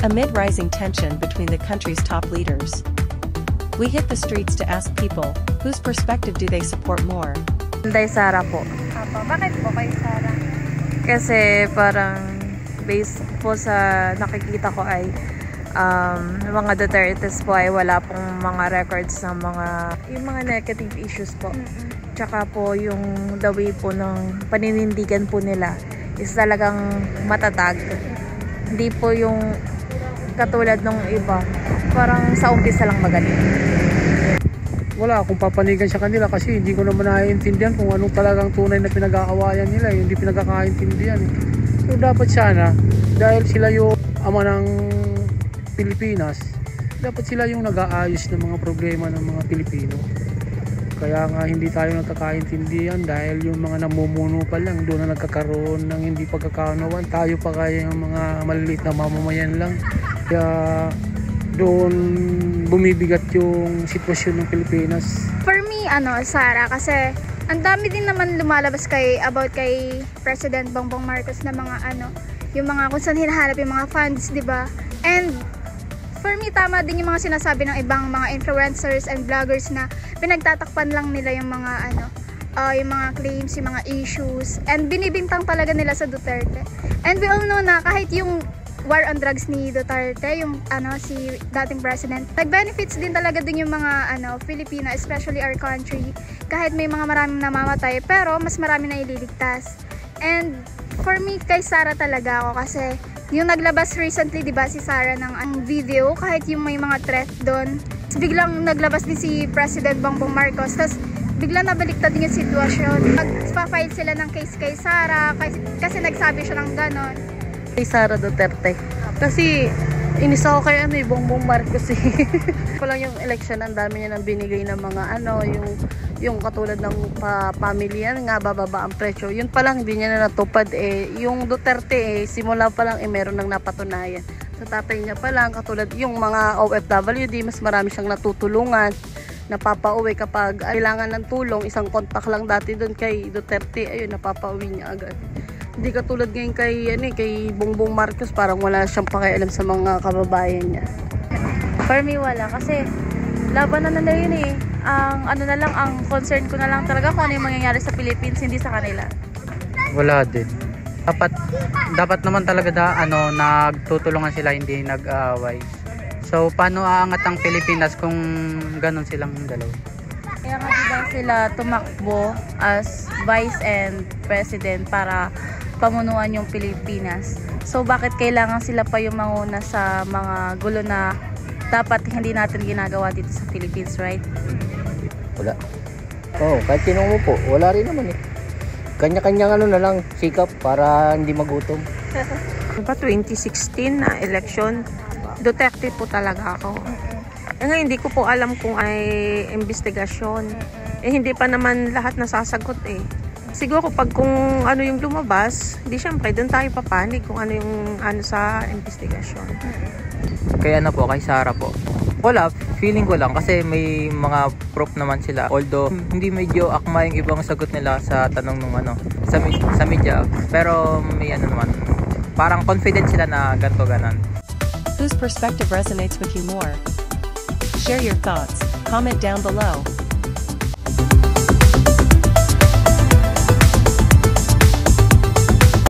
Amid rising tension between the country's top leaders, we hit the streets to ask people, whose perspective do they support more? Kay Sara po. Apo, bakit po kay Sara? Kasi parang based po sa nakikita ko ay mga Dutertes po ay wala pong mga records ng yung mga negative issues po. Tsaka po yung the way po ng paninindigan po nila is talagang matatag. Hindi po yung katulad ng iba. Parang sa umpisa lang magaling. Wala akong papanigan sa kanila kasi hindi ko naman naiintindihan kung anong talagang tunay na pinag-aawayan nila. Hindi pinagkakaintindihan. So dapat sana, dahil sila yung ama ng Pilipinas, dapat sila yung nag-aayos ng mga problema ng mga Pilipino. Kaya nga hindi tayo nagkakaintindihan dahil yung mga namumuno pa lang doon na nagkakaroon ng hindi pagkakaunawan. Tayo pa kaya yung mga maliliit na mamamayan lang. Kaya doon bumibigat yung sitwasyon ng Pilipinas. For me, Sara, kasi ang dami din naman lumalabas about kay President Bongbong Marcos na mga yung mga kung saan hinahanap yung mga funds, di ba? And for me, tama din yung mga sinasabi ng ibang mga influencers and vloggers na pinagtatakpan lang nila yung mga yung mga claims, yung mga issues, and binibintang talaga nila sa Duterte. And we all know na kahit yung war on drugs ni Duterte, yung si dating president, nag-benefits din talaga din yung mga Filipino, especially our country, kahit may mga maraming namamatay, pero mas marami na ililigtas. And for me, kay Sara talaga ako kasi yung naglabas recently, di ba, si Sara ng video, kahit yung may mga threat doon, biglang naglabas din si President Bongbong Marcos, tapos biglang nabaliktad din yung sitwasyon. Magpa-file sila ng case kay Sara kasi nagsabi siya ng ganon. Kay Sara Duterte. Kasi inis ako kay Bongbong Marcos eh. Lang yung election, ang dami niya nang binigay ng mga yung katulad ng pamilya nga bababa ang presyo. Yun pa lang hindi niya na natupad eh. Yung Duterte simula pa lang meron nang napatunayan. Sa tatay niya pa lang, katulad yung mga OFWD, mas marami siyang natutulungan, napapauwi kapag kailangan ng tulong. Isang kontak lang dati doon kay Duterte, ayun, napapauwi niya agad. Hindi katulad ngayon kay Bongbong Marcos, parang wala siyang pakialam sa mga kababayan niya. For me, wala. Kasi laban na nila yun eh. Ang concern ko na lang talaga kung ano yung mangyayari sa Philippines, hindi sa kanila. Wala din. Dapat naman talaga nagtutulungan sila, hindi nag-aaway. So, paano aangat ang Pilipinas kung ganun silang dalawa? Kaya nga diba sila tumakbo as Vice and President para pamunuan yung Pilipinas. So bakit kailangan sila pa yung manguna sa mga gulo na dapat hindi natin ginagawa dito sa Philippines, right? Wala. Kahit sinong mo po, wala rin naman eh. Kanya-kanyang na lang, sikap para hindi magutom. Diba 2016 na election, Duterte po talaga ako. Ngayon hindi ko po alam kung ay investigasyon. Hindi pa naman lahat nasasagot eh. Siguro kung ano yung lumabas, di syempre doon tayo papanig kung ano yung sa investigasyon. Kaya po, kay Sara po. Wala, feeling ko lang kasi may mga proof naman sila. Although hindi medyo akma yung ibang sagot nila sa tanong nung sa media. Pero may naman, parang confident sila na ganito ganon. Whose perspective resonates with you more? Share your thoughts, comment down below.